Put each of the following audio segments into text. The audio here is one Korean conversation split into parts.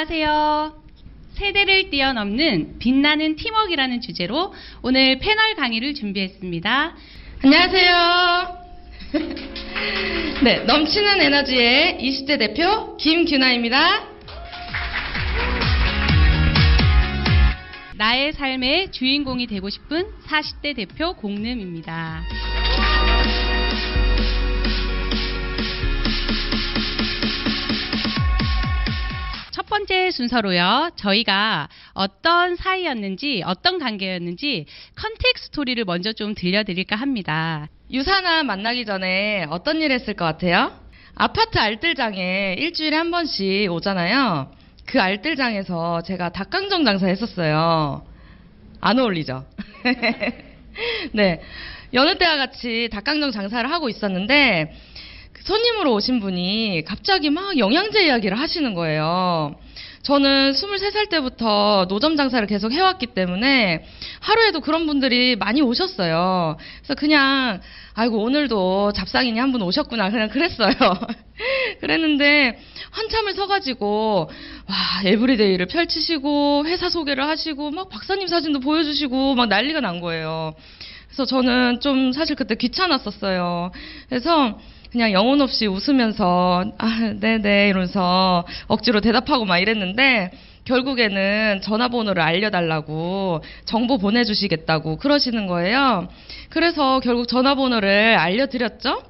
안녕하세요. 세대를 뛰어넘는 빛나는 팀워크라는 주제로 오늘 패널 강의를 준비했습니다. 안녕하세요. 네, 넘치는 에너지의 20대 대표 김규나입니다. 나의 삶의 주인공이 되고 싶은 40대 대표 공름입니다. 첫 번째 순서로요. 저희가 어떤 사이였는지, 어떤 관계였는지 컨텍스트 스토리를 먼저 좀 들려드릴까 합니다. 유사나 만나기 전에 어떤 일 했을 것 같아요? 아파트 알뜰장에 일주일에 한 번씩 오잖아요. 그 알뜰장에서 제가 닭강정 장사 했었어요. 안 어울리죠? 네. 여느 때와 같이 닭강정 장사를 하고 있었는데 손님으로 오신 분이 갑자기 막 영양제 이야기를 하시는 거예요. 저는 23살 때부터 노점 장사를 계속 해왔기 때문에 하루에도 그런 분들이 많이 오셨어요. 그래서 그냥 아이고 오늘도 잡상인이 한 분 오셨구나 그냥 그랬어요. 그랬는데 한참을 서가지고 와 에브리데이를 펼치시고 회사 소개를 하시고 막 박사님 사진도 보여주시고 막 난리가 난 거예요. 그래서 저는 좀 사실 그때 귀찮았었어요. 그래서 그냥 영혼 없이 웃으면서 아 네네 이러면서 억지로 대답하고 막 이랬는데 결국에는 전화번호를 알려달라고 정보 보내주시겠다고 그러시는 거예요. 그래서 결국 전화번호를 알려드렸죠.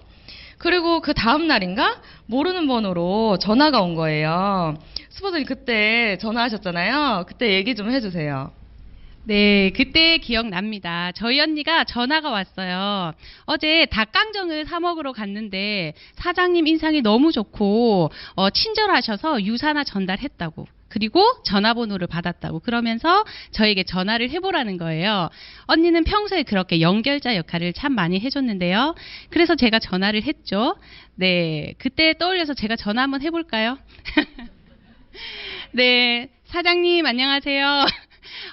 그리고 그 다음 날인가 모르는 번호로 전화가 온 거예요. 스포츠님 그때 전화하셨잖아요. 그때 얘기 좀 해주세요. 네, 그때 기억납니다. 저희 언니가 전화가 왔어요. 어제 닭강정을 사 먹으러 갔는데 사장님 인상이 너무 좋고 친절하셔서 유사나 전달했다고. 그리고 전화번호를 받았다고. 그러면서 저에게 전화를 해보라는 거예요. 언니는 평소에 그렇게 연결자 역할을 참 많이 해줬는데요. 그래서 제가 전화를 했죠. 네, 그때 떠올려서 제가 전화 한번 해볼까요? 네, 사장님 안녕하세요.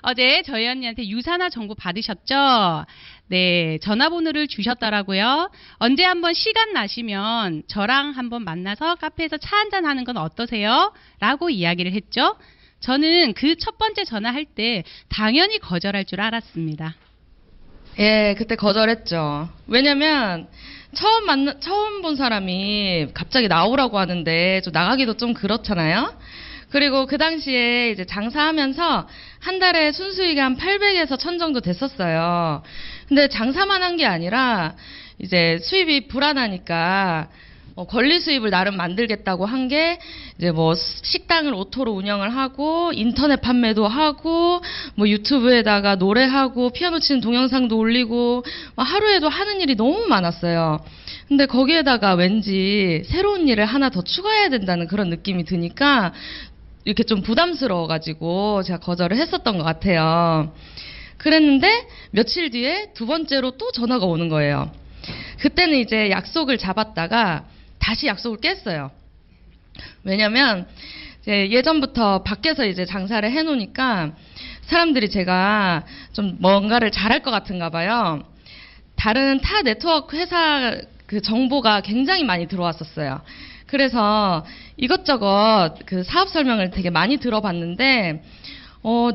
어제 저희 언니한테 유사나 정보 받으셨죠? 네, 전화번호를 주셨더라고요. 언제 한번 시간 나시면 저랑 한번 만나서 카페에서 차 한잔 하는 건 어떠세요? 라고 이야기를 했죠. 저는 그 첫 번째 전화할 때 당연히 거절할 줄 알았습니다. 예, 그때 거절했죠. 왜냐면 처음 본 사람이 갑자기 나오라고 하는데 좀 나가기도 좀 그렇잖아요. 그리고 그 당시에 이제 장사하면서 한 달에 순수익이 한 800에서 1000 정도 됐었어요. 근데 장사만 한 게 아니라 이제 수입이 불안하니까 권리 수입을 나름 만들겠다고 한 게 이제 뭐 식당을 오토로 운영을 하고 인터넷 판매도 하고 뭐 유튜브에다가 노래하고 피아노 치는 동영상도 올리고 하루에도 하는 일이 너무 많았어요. 근데 거기에다가 왠지 새로운 일을 하나 더 추가해야 된다는 그런 느낌이 드니까 이렇게 좀 부담스러워가지고 제가 거절을 했었던 것 같아요. 그랬는데 며칠 뒤에 두 번째로 또 전화가 오는 거예요. 그때는 이제 약속을 잡았다가 다시 약속을 깼어요. 왜냐면 이제 예전부터 밖에서 이제 장사를 해놓으니까 사람들이 제가 좀 뭔가를 잘할 것 같은가 봐요. 다른 타 네트워크 회사 그 정보가 굉장히 많이 들어왔었어요. 그래서 이것저것 그 사업 설명을 되게 많이 들어봤는데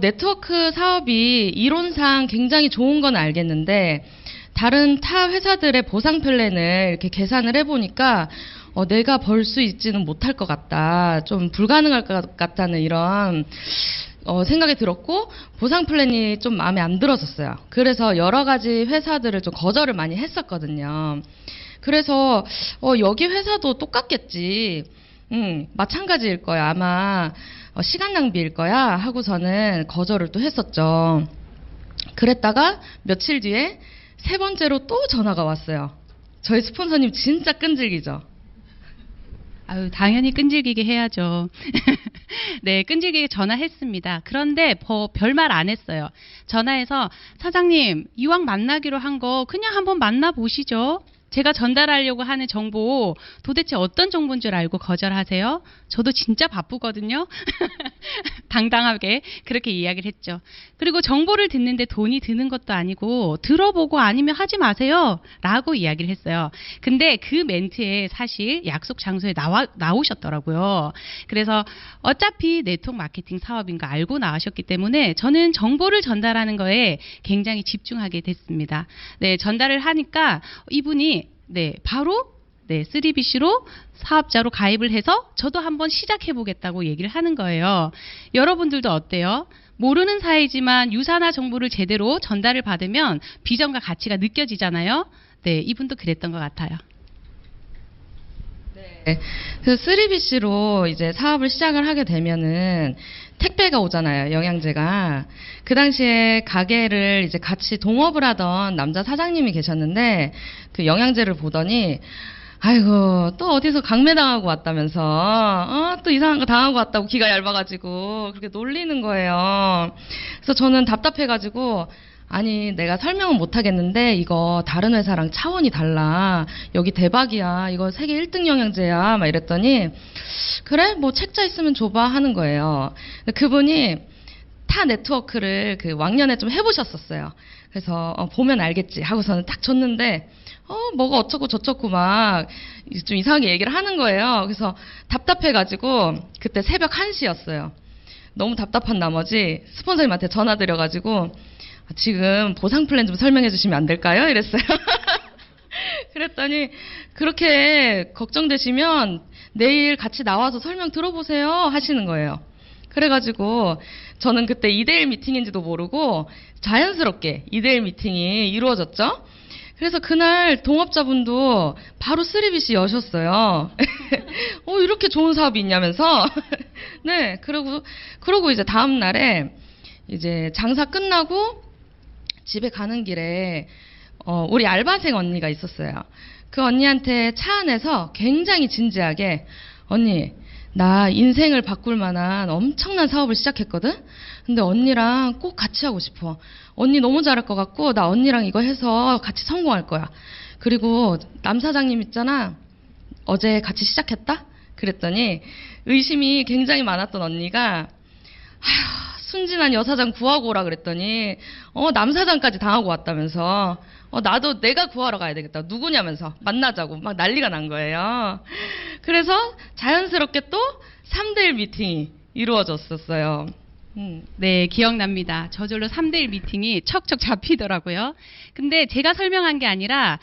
네트워크 사업이 이론상 굉장히 좋은 건 알겠는데 다른 타 회사들의 보상 플랜을 이렇게 계산을 해보니까 내가 벌 수 있지는 못할 것 같다. 좀 불가능할 것 같다는 이런 생각이 들었고 보상 플랜이 좀 마음에 안 들었었어요. 그래서 여러 가지 회사들을 좀 거절을 많이 했었거든요. 그래서 여기 회사도 똑같겠지. 마찬가지일 거야. 아마 시간 낭비일 거야 하고서는 거절을 또 했었죠. 그랬다가 며칠 뒤에 세 번째로 또 전화가 왔어요. 저희 스폰서님 진짜 끈질기죠. 아유, 당연히 끈질기게 해야죠. 네, 끈질기게 전화했습니다. 그런데 별말 안 했어요. 전화해서 사장님, 이왕 만나기로 한 거 그냥 한번 만나보시죠. 제가 전달하려고 하는 정보 도대체 어떤 정보인 줄 알고 거절하세요? 저도 진짜 바쁘거든요. 당당하게 그렇게 이야기를 했죠. 그리고 정보를 듣는데 돈이 드는 것도 아니고 들어보고 아니면 하지 마세요 라고 이야기를 했어요. 근데 그 멘트에 사실 약속 장소에 나오셨더라고요. 그래서 어차피 네트워크 마케팅 사업인 거 알고 나오셨기 때문에 저는 정보를 전달하는 거에 굉장히 집중하게 됐습니다. 네, 전달을 하니까 이분이 바로 3BC로 사업자로 가입을 해서 저도 한번 시작해보겠다고 얘기를 하는 거예요. 여러분들도 어때요? 모르는 사이지만 유사나 정보를 제대로 전달을 받으면 비전과 가치가 느껴지잖아요. 네, 이분도 그랬던 것 같아요. 네. 그래서 3BC로 이제 사업을 시작을 하게 되면은 택배가 오잖아요, 영양제가. 그 당시에 가게를 이제 같이 동업을 하던 남자 사장님이 계셨는데 그 영양제를 보더니 아이고 또 어디서 강매당하고 왔다면서 또 이상한 거 당하고 왔다고 기가 얇아가지고 그렇게 놀리는 거예요. 그래서 저는 답답해가지고 아니 내가 설명은 못하겠는데 이거 다른 회사랑 차원이 달라. 여기 대박이야. 이거 세계 1등 영양제야. 막 이랬더니 그래? 뭐 책자 있으면 줘봐 하는 거예요. 근데 그분이 타 네트워크를 그 왕년에 좀 해보셨었어요. 그래서 보면 알겠지 하고서는 딱 줬는데 뭐가 어쩌고 저쩌고 막 좀 이상하게 얘기를 하는 거예요. 그래서 답답해가지고 그때 새벽 1시였어요. 너무 답답한 나머지 스폰서님한테 전화 드려가지고 지금 보상 플랜 좀 설명해 주시면 안 될까요? 이랬어요. 그랬더니 그렇게 걱정되시면 내일 같이 나와서 설명 들어보세요 하시는 거예요. 그래가지고 저는 그때 2대1 미팅인지도 모르고 자연스럽게 2대1 미팅이 이루어졌죠. 그래서 그날 동업자분도 바로 3BC 여셨어요. 이렇게 좋은 사업이 있냐면서. 네, 그러고 이제 다음 날에 이제 장사 끝나고 집에 가는 길에 우리 알바생 언니가 있었어요. 그 언니한테 차 안에서 굉장히 진지하게 언니 나 인생을 바꿀 만한 엄청난 사업을 시작했거든? 근데 언니랑 꼭 같이 하고 싶어. 언니 너무 잘할 것 같고 나 언니랑 이거 해서 같이 성공할 거야. 그리고 남 사장님 있잖아. 어제 같이 시작했다? 그랬더니 의심이 굉장히 많았던 언니가 순진한 여사장 구하고 오라 그랬더니 남 사장까지 당하고 왔다면서 나도 내가 구하러 가야 되겠다. 누구냐면서 만나자고 막 난리가 난 거예요. 그래서 자연스럽게 또 3대1 미팅이 이루어졌었어요. 네, 기억납니다. 저절로 3대1 미팅이 척척 잡히더라고요. 근데 제가 설명한 게 아니라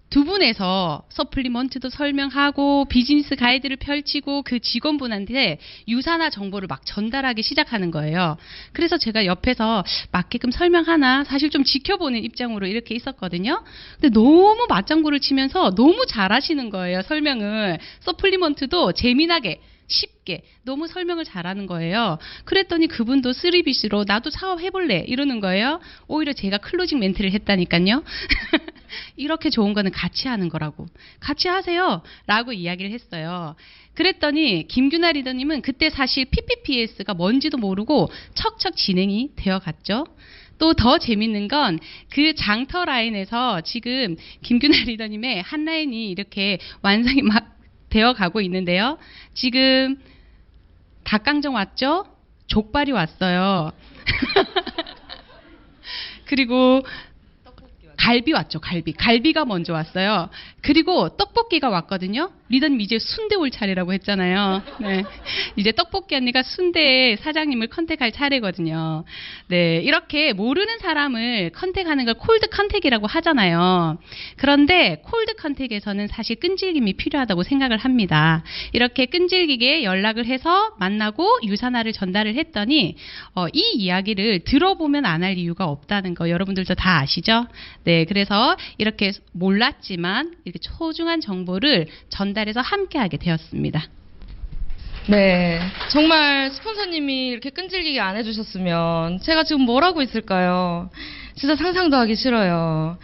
두 분에서 서플리먼트도 설명하고 비즈니스 가이드를 펼치고 그 직원분한테 유사나 정보를 막 전달하기 시작하는 거예요. 그래서 제가 옆에서 맞게끔 설명하나 사실 좀 지켜보는 입장으로 이렇게 있었거든요. 근데 너무 맞장구를 치면서 너무 잘하시는 거예요, 설명을. 서플리먼트도 재미나게 쉽게 너무 설명을 잘하는 거예요. 그랬더니 그분도 3BC로 나도 사업해볼래 이러는 거예요. 오히려 제가 클로징 멘트를 했다니까요. 이렇게 좋은 거는 같이 하는 거라고. 같이 하세요 라고 이야기를 했어요. 그랬더니 김규나 리더님은 그때 사실 PPPS가 뭔지도 모르고 척척 진행이 되어 갔죠. 또 더 재밌는 건 그 장터 라인에서 지금 김규나 리더님의 한 라인이 이렇게 완성이 막 되어 가고 있는데요. 지금 닭강정 왔죠? 족발이 왔어요. 그리고 갈비 왔죠, 갈비. 갈비가 먼저 왔어요. 그리고 떡볶이가 왔거든요. 리더님 이제 순대 올 차례라고 했잖아요. 네. 이제 떡볶이 언니가 순대 사장님을 컨택할 차례거든요. 네. 이렇게 모르는 사람을 컨택하는 걸 콜드 컨택이라고 하잖아요. 그런데 콜드 컨택에서는 사실 끈질김이 필요하다고 생각을 합니다. 이렇게 끈질기게 연락을 해서 만나고 유산화를 전달을 했더니 이 이야기를 들어보면 안 할 이유가 없다는 거 여러분들도 다 아시죠? 네. 그래서 이렇게 몰랐지만 이렇게 소중한 정보를 전달해서 함께하게 되었습니다. 네, 정말 스폰서님이 이렇게 끈질기게 안 해주셨으면 제가 지금 뭘 하고 있을까요? 진짜 상상도 하기 싫어요.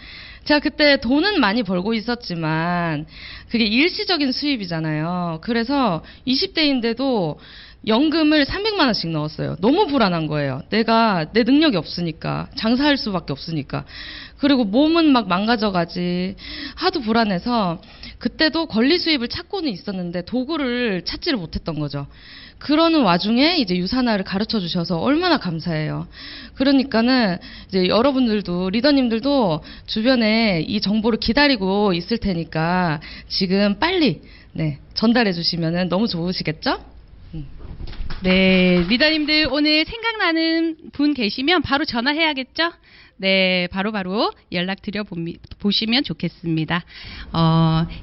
제가 그때 돈은 많이 벌고 있었지만 그게 일시적인 수입이잖아요. 그래서 20대인데도 연금을 300만 원씩 넣었어요. 너무 불안한 거예요. 내가 내 능력이 없으니까, 장사할 수밖에 없으니까. 그리고 몸은 막 망가져가지. 하도 불안해서 그때도 권리 수입을 찾고는 있었는데 도구를 찾지를 못했던 거죠. 그러는 와중에 이제 유산화를 가르쳐 주셔서 얼마나 감사해요. 그러니까는 이제 여러분들도, 리더님들도 주변에 이 정보를 기다리고 있을 테니까 지금 빨리 전달해 주시면 너무 좋으시겠죠? 네, 리더님들 오늘 생각나는 분 계시면 바로 전화해야겠죠? 네, 바로바로 연락드려 보시면 좋겠습니다.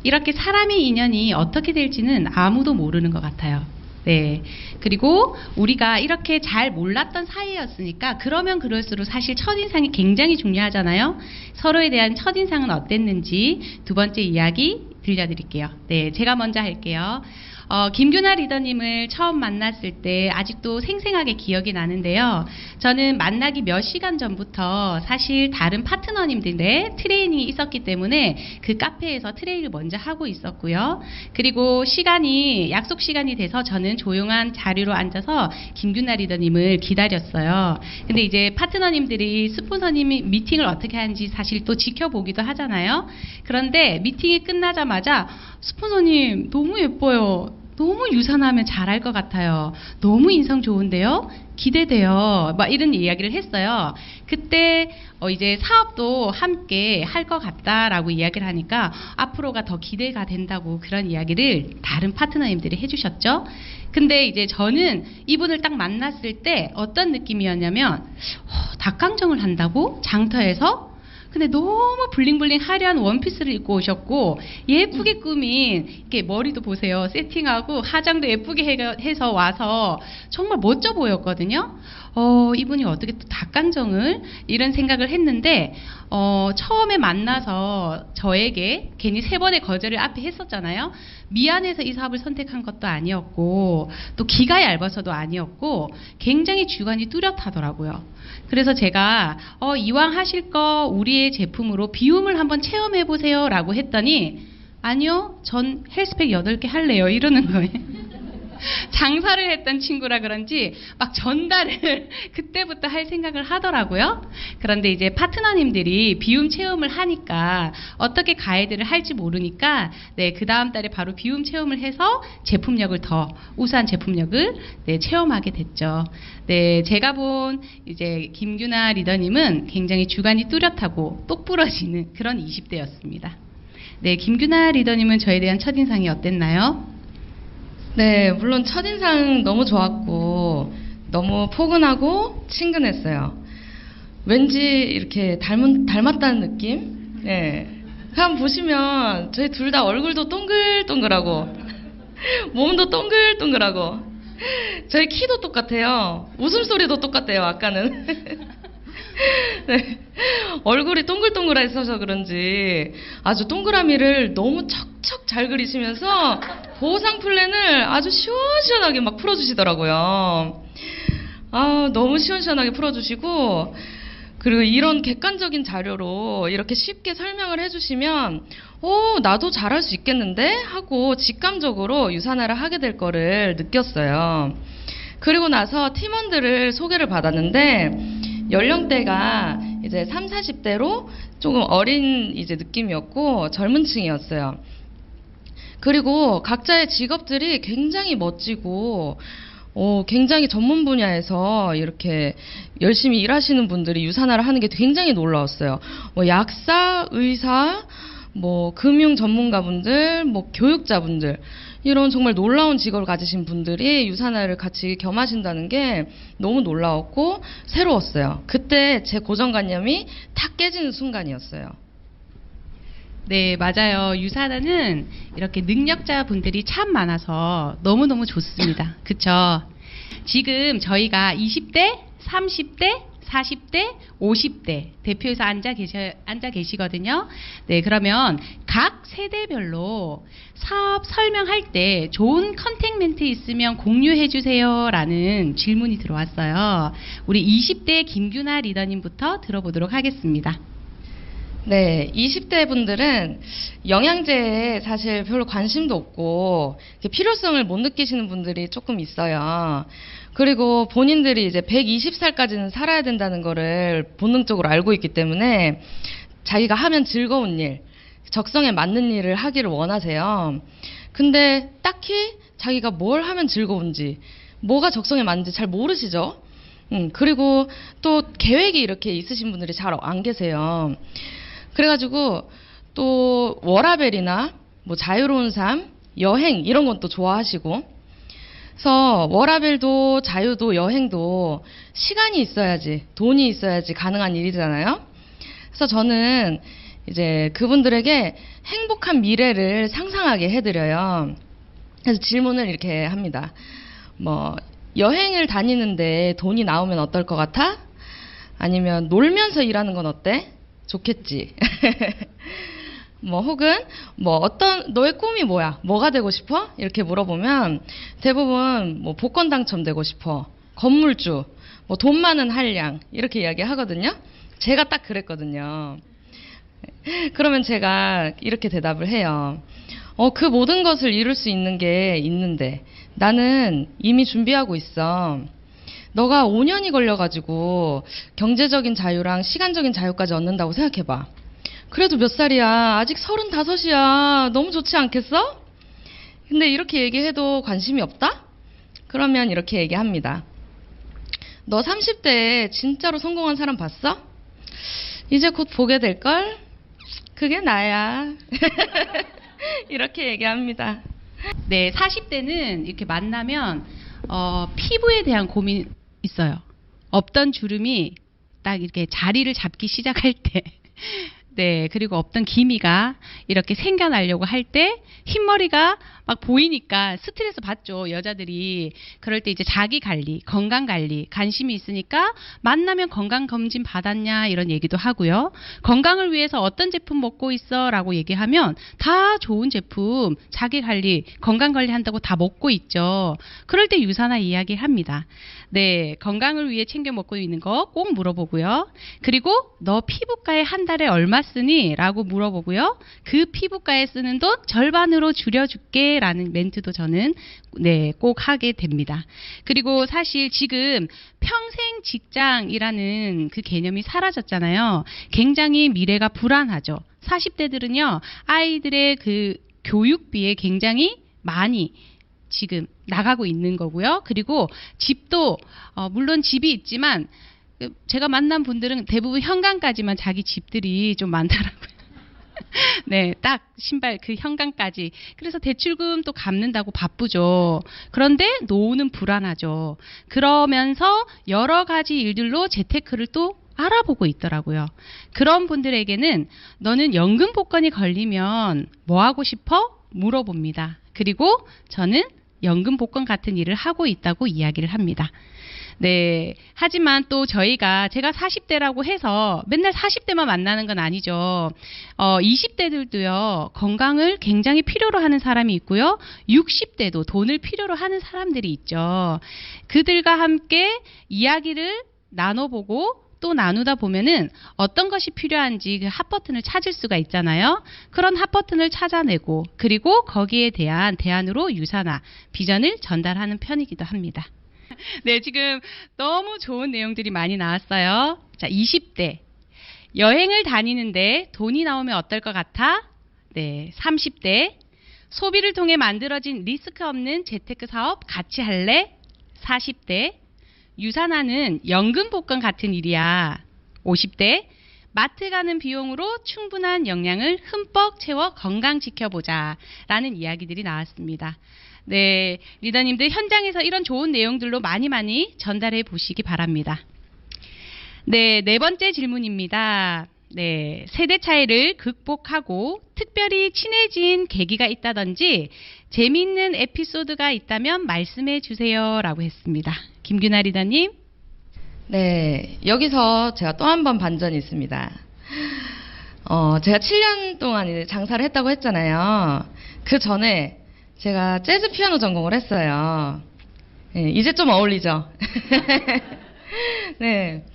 이렇게 사람의 인연이 어떻게 될지는 아무도 모르는 것 같아요. 네. 그리고 우리가 이렇게 잘 몰랐던 사이였으니까 그러면 그럴수록 사실 첫인상이 굉장히 중요하잖아요. 서로에 대한 첫인상은 어땠는지 두 번째 이야기 들려드릴게요. 네, 제가 먼저 할게요. 김규나 리더님을 처음 만났을 때 아직도 생생하게 기억이 나는데요. 저는 만나기 몇 시간 전부터 사실 다른 파트너님들의 트레이닝이 있었기 때문에 그 카페에서 트레이닝을 먼저 하고 있었고요. 그리고 약속 시간이 돼서 저는 조용한 자리로 앉아서 김규나 리더님을 기다렸어요. 근데 이제 파트너님들이 스폰서님이 미팅을 어떻게 하는지 사실 또 지켜보기도 하잖아요. 그런데 미팅이 끝나자마자 스폰서님 너무 예뻐요. 너무 유산하면 잘할 것 같아요. 너무 인상 좋은데요? 기대돼요. 막 이런 이야기를 했어요. 그때 이제 사업도 함께 할 것 같다라고 이야기를 하니까 앞으로가 더 기대가 된다고 그런 이야기를 다른 파트너님들이 해주셨죠. 근데 이제 저는 이분을 딱 만났을 때 어떤 느낌이었냐면 닭강정을 한다고? 장터에서? 근데 너무 블링블링 화려한 원피스를 입고 오셨고 예쁘게 꾸민 이렇게 머리도 보세요. 세팅하고 화장도 예쁘게 해서 와서 정말 멋져 보였거든요. 이분이 어떻게 또 닭강정을 이런 생각을 했는데 처음에 만나서 저에게 괜히 3번의 거절을 앞에 했었잖아요. 미안해서 이 사업을 선택한 것도 아니었고 또 기가 얇아서도 아니었고 굉장히 주관이 뚜렷하더라고요. 그래서 제가 이왕 하실 거 우리의 제품으로 비움을 한번 체험해 보세요 라고 했더니 아니요, 전 헬스팩 8개 할래요 이러는 거예요. 장사를 했던 친구라 그런지 막 전달을 그때부터 할 생각을 하더라고요. 그런데 이제 파트너님들이 비움 체험을 하니까 어떻게 가이드를 할지 모르니까 그 다음 달에 바로 비움 체험을 해서 제품력을 더 우수한 제품력을 체험하게 됐죠. 네, 제가 본 이제 김규나 리더님은 굉장히 주관이 뚜렷하고 똑부러지는 그런 20대였습니다. 네, 김규나 리더님은 저에 대한 첫인상이 어땠나요? 네, 물론 첫인상 너무 좋았고 너무 포근하고 친근했어요. 왠지 이렇게 닮았다는 느낌? 네. 한번 보시면 저희 둘 다 얼굴도 동글동글하고 몸도 동글동글하고 저희 키도 똑같아요. 웃음소리도 똑같아요. 아까는. 네. 얼굴이 동글동글해서 그런지 아주 동그라미를 너무 척척 잘 그리시면서 보상 플랜을 아주 시원시원하게 막 풀어주시더라고요. 너무 시원시원하게 풀어주시고 그리고 이런 객관적인 자료로 이렇게 쉽게 설명을 해주시면 나도 잘할 수 있겠는데? 하고 직감적으로 유산화를 하게 될 거를 느꼈어요. 그리고 나서 팀원들을 소개를 받았는데 연령대가 이제 30, 40대로 조금 어린 이제 느낌이었고 젊은 층이었어요. 그리고 각자의 직업들이 굉장히 멋지고 굉장히 전문 분야에서 이렇게 열심히 일하시는 분들이 유산화를 하는 게 굉장히 놀라웠어요. 약사, 의사, 금융 전문가분들, 교육자분들 이런 정말 놀라운 직업을 가지신 분들이 유산화를 같이 겸하신다는 게 너무 놀라웠고 새로웠어요. 그때 제 고정관념이 탁 깨지는 순간이었어요. 네, 맞아요. 유산화는 이렇게 능력자분들이 참 많아서 너무너무 좋습니다. 그쵸? 지금 저희가 20대, 30대, 40대, 50대 대표에서 앉아 계시거든요. 네, 그러면 각 세대별로 사업 설명할 때 좋은 컨택 멘트 있으면 공유해 주세요라는 질문이 들어왔어요. 우리 20대 김규나 리더님부터 들어보도록 하겠습니다. 네, 20대 분들은 영양제에 사실 별로 관심도 없고 이렇게 필요성을 못 느끼시는 분들이 조금 있어요. 그리고 본인들이 이제 120살까지는 살아야 된다는 거를 본능적으로 알고 있기 때문에 자기가 하면 즐거운 일, 적성에 맞는 일을 하기를 원하세요. 근데 딱히 자기가 뭘 하면 즐거운지, 뭐가 적성에 맞는지 잘 모르시죠? 그리고 또 계획이 이렇게 있으신 분들이 잘 안 계세요. 그래가지고 또 워라밸이나 뭐 자유로운 삶, 여행 이런 건 또 좋아하시고, 그래서 워라밸도 자유도 여행도 시간이 있어야지, 돈이 있어야지 가능한 일이잖아요. 그래서 저는 이제 그분들에게 행복한 미래를 상상하게 해드려요. 그래서 질문을 이렇게 합니다. 뭐 여행을 다니는데 돈이 나오면 어떨 것 같아? 아니면 놀면서 일하는 건 어때? 좋겠지. 뭐 혹은 뭐 어떤 너의 꿈이 뭐야? 뭐가 되고 싶어? 이렇게 물어보면 대부분 뭐 복권 당첨되고 싶어, 건물주, 뭐 돈 많은 한량 이렇게 이야기하거든요. 제가 딱 그랬거든요. 그러면 제가 이렇게 대답을 해요. 그 모든 것을 이룰 수 있는 게 있는데 나는 이미 준비하고 있어. 너가 5년이 걸려가지고 경제적인 자유랑 시간적인 자유까지 얻는다고 생각해봐. 그래도 몇 살이야? 아직 35이야. 너무 좋지 않겠어? 근데 이렇게 얘기해도 관심이 없다? 그러면 이렇게 얘기합니다. 너 30대에 진짜로 성공한 사람 봤어? 이제 곧 보게 될걸? 그게 나야. 이렇게 얘기합니다. 네, 40대는 이렇게 만나면 피부에 대한 고민이 있어요. 없던 주름이 딱 이렇게 자리를 잡기 시작할 때, 네, 그리고 없던 기미가 이렇게 생겨나려고 할 때 흰머리가 막 보이니까 스트레스 받죠, 여자들이. 그럴 때 이제 자기 관리, 건강 관리 관심이 있으니까 만나면 건강 검진 받았냐 이런 얘기도 하고요. 건강을 위해서 어떤 제품 먹고 있어 라고 얘기하면 다 좋은 제품, 자기 관리, 건강 관리 한다고 다 먹고 있죠. 그럴 때 유산화 이야기합니다. 네, 건강을 위해 챙겨 먹고 있는 거 꼭 물어보고요. 그리고 너 피부과에 한 달에 얼마 쓰니? 라고 물어보고요. 그 피부과에 쓰는 돈 절반으로 줄여줄게 라는 멘트도 저는 네, 꼭 하게 됩니다. 그리고 사실 지금 평생 직장이라는 그 개념이 사라졌잖아요. 굉장히 미래가 불안하죠. 40대들은요, 아이들의 그 교육비에 굉장히 많이 지금 나가고 있는 거고요. 그리고 집도 물론 집이 있지만 제가 만난 분들은 대부분 현관까지만 자기 집들이 좀 많더라고요. 네, 딱 신발 그 현관까지. 그래서 대출금 또 갚는다고 바쁘죠. 그런데 노후는 불안하죠. 그러면서 여러 가지 일들로 재테크를 또 알아보고 있더라고요. 그런 분들에게는 너는 연금 복권이 걸리면 뭐 하고 싶어? 물어봅니다. 그리고 저는 연금 복권 같은 일을 하고 있다고 이야기를 합니다. 네. 하지만 또 제가 40대라고 해서 맨날 40대만 만나는 건 아니죠. 20대들도요, 건강을 굉장히 필요로 하는 사람이 있고요. 60대도 돈을 필요로 하는 사람들이 있죠. 그들과 함께 이야기를 나눠보고 또 나누다 보면은 어떤 것이 필요한지 그 핫버튼을 찾을 수가 있잖아요. 그런 핫버튼을 찾아내고 그리고 거기에 대한 대안으로 유산화, 비전을 전달하는 편이기도 합니다. 네, 지금 너무 좋은 내용들이 많이 나왔어요. 자, 20대. 여행을 다니는데 돈이 나오면 어떨 것 같아? 네, 30대. 소비를 통해 만들어진 리스크 없는 재테크 사업 같이 할래? 40대. 유산화는 연금 복권 같은 일이야. 50대. 마트 가는 비용으로 충분한 영양을 흠뻑 채워 건강 지켜보자 라는 이야기들이 나왔습니다. 네, 리더님들 현장에서 이런 좋은 내용들로 많이 전달해 보시기 바랍니다. 네, 네 번째 질문입니다. 네, 세대 차이를 극복하고 특별히 친해진 계기가 있다든지 재미있는 에피소드가 있다면 말씀해 주세요 라고 했습니다. 김규나 리더님. 네, 여기서 제가 또 한 번 반전이 있습니다. 제가 7년 동안 이제 장사를 했다고 했잖아요. 그 전에 제가 재즈 피아노 전공을 했어요. 네, 이제 좀 어울리죠? 네.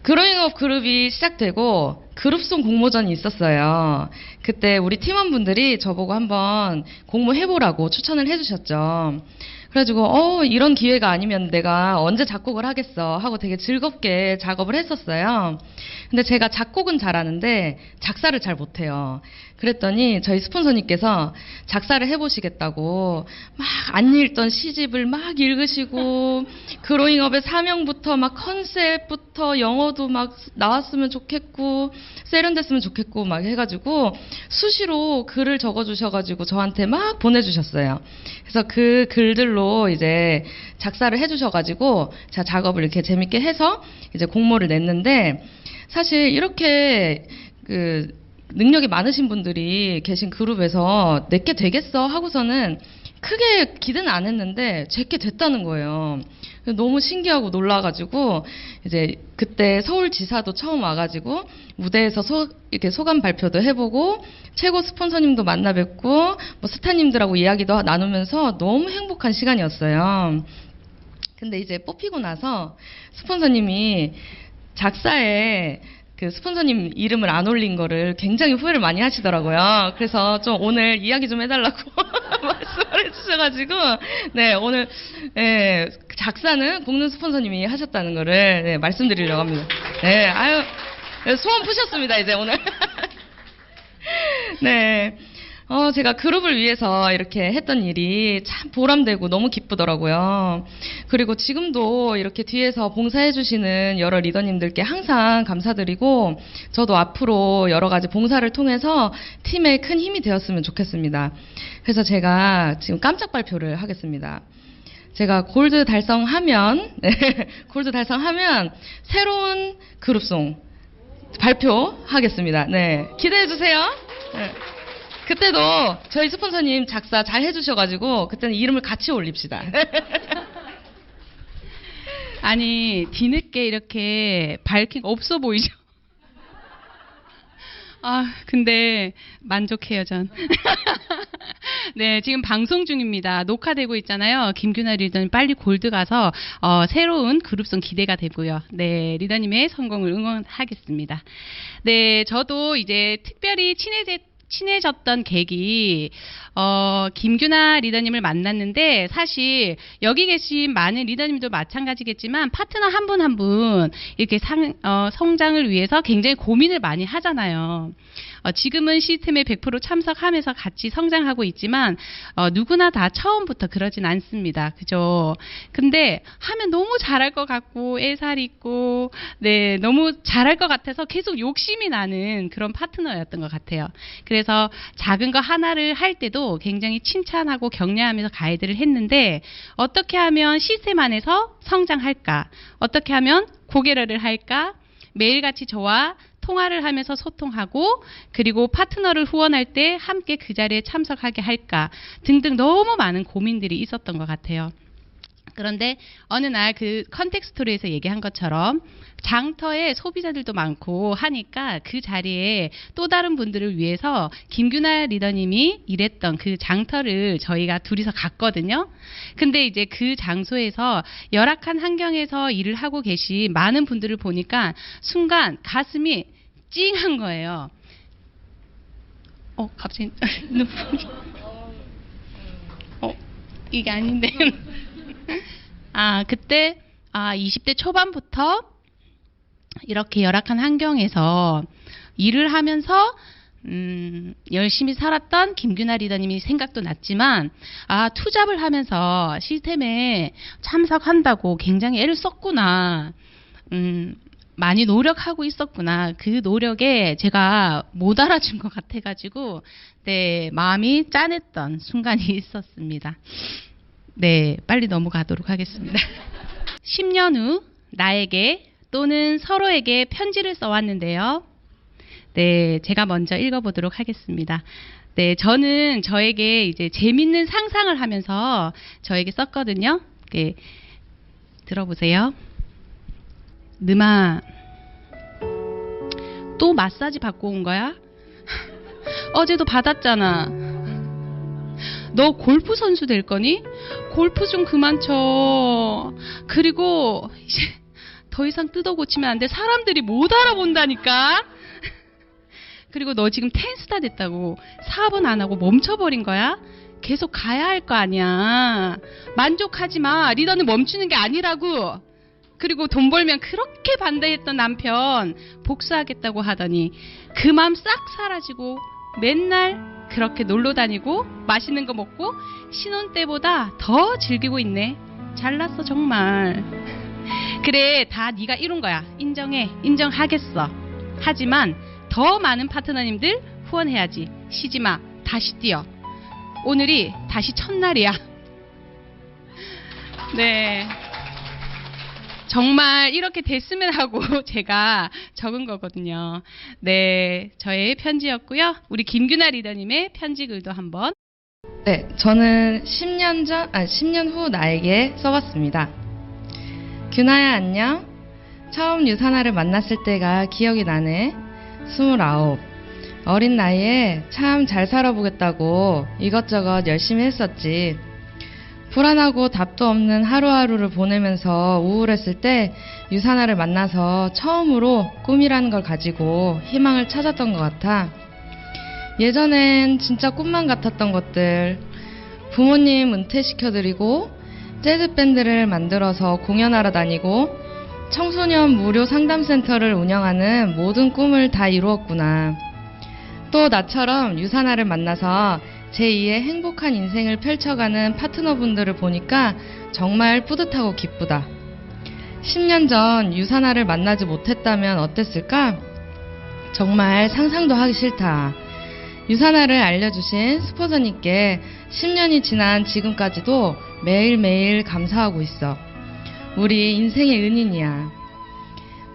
그로잉업 그룹이 시작되고 그룹송 공모전이 있었어요. 그때 우리 팀원분들이 저보고 한번 공모해보라고 추천을 해주셨죠. 그래가지고 이런 기회가 아니면 내가 언제 작곡을 하겠어 하고 되게 즐겁게 작업을 했었어요. 근데 제가 작곡은 잘하는데 작사를 잘 못해요. 그랬더니 저희 스폰서님께서 작사를 해보시겠다고 막 안 읽던 시집을 막 읽으시고 그로잉업의 사명부터 막 컨셉부터 영어도 막 나왔으면 좋겠고 세련됐으면 좋겠고 막 해가지고 수시로 글을 적어주셔가지고 저한테 막 보내주셨어요. 그래서 그 글들로 이제 작사를 해주셔가지고 제가 작업을 이렇게 재밌게 해서 이제 공모를 냈는데, 사실 이렇게 그 능력이 많으신 분들이 계신 그룹에서 내게 되겠어 하고서는 크게 기대는 안 했는데 제게 됐다는 거예요. 너무 신기하고 놀라가지고 이제 그때 서울지사도 처음 와가지고 무대에서 이렇게 소감 발표도 해보고 최고 스폰서님도 만나 뵙고 뭐 스타님들하고 이야기도 나누면서 너무 행복한 시간이었어요. 근데 이제 뽑히고 나서 스폰서님이 작사에 그 스폰서님 이름을 안 올린 거를 굉장히 후회를 많이 하시더라고요. 그래서 좀 오늘 이야기 좀 해달라고 말씀을 해주셔가지고, 네, 오늘, 작사는 공는 스폰서님이 하셨다는 거를, 말씀드리려고 합니다. 네, 아유, 소원 푸셨습니다, 이제 오늘. 네. 제가 그룹을 위해서 이렇게 했던 일이 참 보람되고 너무 기쁘더라고요. 그리고 지금도 이렇게 뒤에서 봉사해주시는 여러 리더님들께 항상 감사드리고, 저도 앞으로 여러 가지 봉사를 통해서 팀에 큰 힘이 되었으면 좋겠습니다. 그래서 제가 지금 깜짝 발표를 하겠습니다. 제가 골드 달성하면, 골드 달성하면 새로운 그룹송 발표하겠습니다. 네, 기대해주세요. 네. 그때도 저희 스폰서님 작사 잘 해주셔가지고 그때는 이름을 같이 올립시다. 아니, 뒤늦게 이렇게 밝힌 거 없어 보이죠? 아, 근데 만족해요, 전. 네, 지금 방송 중입니다. 녹화되고 있잖아요. 김규나 리더님 빨리 골드 가서 새로운 그룹송 기대가 되고요. 네, 리더님의 성공을 응원하겠습니다. 네, 저도 이제 특별히 친해졌던 계기, 김규나 리더님을 만났는데, 사실 여기 계신 많은 리더님도 마찬가지겠지만 파트너 한 분 한 분 이렇게 성장을 위해서 굉장히 고민을 많이 하잖아요. 지금은 시스템에 100% 참석하면서 같이 성장하고 있지만 누구나 다 처음부터 그러진 않습니다. 그죠? 근데 하면 너무 잘할 것 같고 애살 있고 네, 너무 잘할 것 같아서 계속 욕심이 나는 그런 파트너였던 것 같아요. 그래서 작은 거 하나를 할 때도 굉장히 칭찬하고 격려하면서 가이드를 했는데, 어떻게 하면 시스템 안에서 성장할까? 어떻게 하면 고개를 할까? 매일같이 저와 통화를 하면서 소통하고, 그리고 파트너를 후원할 때 함께 그 자리에 참석하게 할까? 등등 너무 많은 고민들이 있었던 것 같아요. 그런데 어느 날 그 컨텍스토리에서 얘기한 것처럼 장터에 소비자들도 많고 하니까 그 자리에 또 다른 분들을 위해서 김규나 리더님이 일했던 그 장터를 저희가 둘이서 갔거든요. 근데 이제 그 장소에서 열악한 환경에서 일을 하고 계신 많은 분들을 보니까 순간 가슴이 찡한 거예요. 갑자기 눈물이. 이게 아닌데. 그때 20대 초반부터 이렇게 열악한 환경에서 일을 하면서 열심히 살았던 김규나 리더님이 생각도 났지만, 투잡을 하면서 시스템에 참석한다고 굉장히 애를 썼구나. 많이 노력하고 있었구나. 그 노력에 제가 못 알아준 것 같아가지고, 네, 마음이 짠했던 순간이 있었습니다. 네, 빨리 넘어가도록 하겠습니다. 10년 후 나에게 또는 서로에게 편지를 써왔는데요. 네, 제가 먼저 읽어보도록 하겠습니다. 네, 저는 저에게 이제 재밌는 상상을 하면서 저에게 썼거든요. 네, 들어보세요. 느마, 또 마사지 받고 온 거야? 어제도 받았잖아. 너 골프 선수 될 거니? 골프 좀 그만 쳐. 그리고 이제 더 이상 뜯어 고치면 안 돼. 사람들이 못 알아본다니까. 그리고 너 지금 텐스타 됐다고 사업은 안 하고 멈춰버린 거야? 계속 가야 할 거 아니야. 만족하지 마. 리더는 멈추는 게 아니라고. 그리고 돈 벌면 그렇게 반대했던 남편 복수하겠다고 하더니 그 맘 싹 사라지고 맨날 그렇게 놀러 다니고 맛있는 거 먹고 신혼 때보다 더 즐기고 있네. 잘났어 정말. 그래, 다 네가 이룬 거야. 인정해. 인정하겠어. 하지만 더 많은 파트너님들 후원해야지. 쉬지 마. 다시 뛰어. 오늘이 다시 첫날이야. 네. 정말 이렇게 됐으면 하고 제가 적은 거거든요. 네. 저의 편지였고요. 우리 김규나 리더님의 편지글도 한번. 네, 저는 10년 후 나에게 써봤습니다. 규나야 안녕. 처음 유사나를 만났을 때가 기억이 나네. 29. 어린 나이에 참 잘 살아보겠다고 이것저것 열심히 했었지. 불안하고 답도 없는 하루하루를 보내면서 우울했을 때 유사나를 만나서 처음으로 꿈이라는 걸 가지고 희망을 찾았던 것 같아. 예전엔 진짜 꿈만 같았던 것들, 부모님 은퇴시켜드리고 재즈밴드를 만들어서 공연하러 다니고 청소년 무료 상담센터를 운영하는 모든 꿈을 다 이루었구나. 또 나처럼 유사나를 만나서 제2의 행복한 인생을 펼쳐가는 파트너분들을 보니까 정말 뿌듯하고 기쁘다. 10년 전 유사나를 만나지 못했다면 어땠을까? 정말 상상도 하기 싫다. 유사나를 알려주신 스포서님께 10년이 지난 지금까지도 매일매일 감사하고 있어. 우리 인생의 은인이야.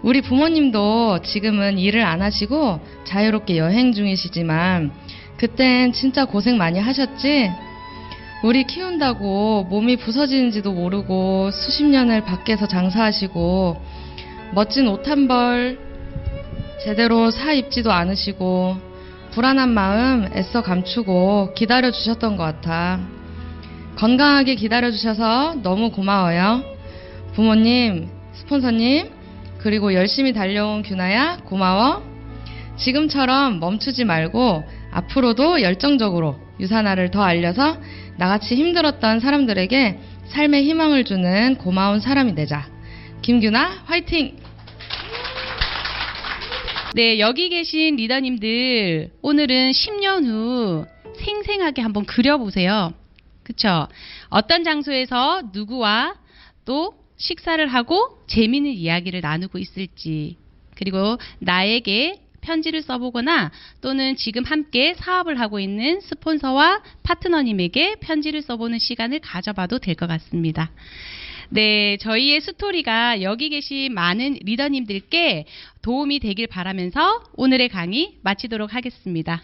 우리 부모님도 지금은 일을 안 하시고 자유롭게 여행 중이시지만 그땐 진짜 고생 많이 하셨지? 우리 키운다고 몸이 부서지는지도 모르고 수십 년을 밖에서 장사하시고 멋진 옷 한 벌 제대로 사 입지도 않으시고 불안한 마음 애써 감추고 기다려주셨던 것 같아. 건강하게 기다려주셔서 너무 고마워요. 부모님, 스폰서님, 그리고 열심히 달려온 규나야 고마워. 지금처럼 멈추지 말고 앞으로도 열정적으로 유사나를 더 알려서 나같이 힘들었던 사람들에게 삶의 희망을 주는 고마운 사람이 되자. 김규나 화이팅! 네, 여기 계신 리더님들 오늘은 10년 후 생생하게 한번 그려보세요. 그쵸? 어떤 장소에서 누구와 또 식사를 하고 재미있는 이야기를 나누고 있을지, 그리고 나에게 편지를 써보거나 또는 지금 함께 사업을 하고 있는 스폰서와 파트너님에게 편지를 써보는 시간을 가져봐도 될 것 같습니다. 네, 저희의 스토리가 여기 계신 많은 리더님들께 도움이 되길 바라면서 오늘의 강의 마치도록 하겠습니다.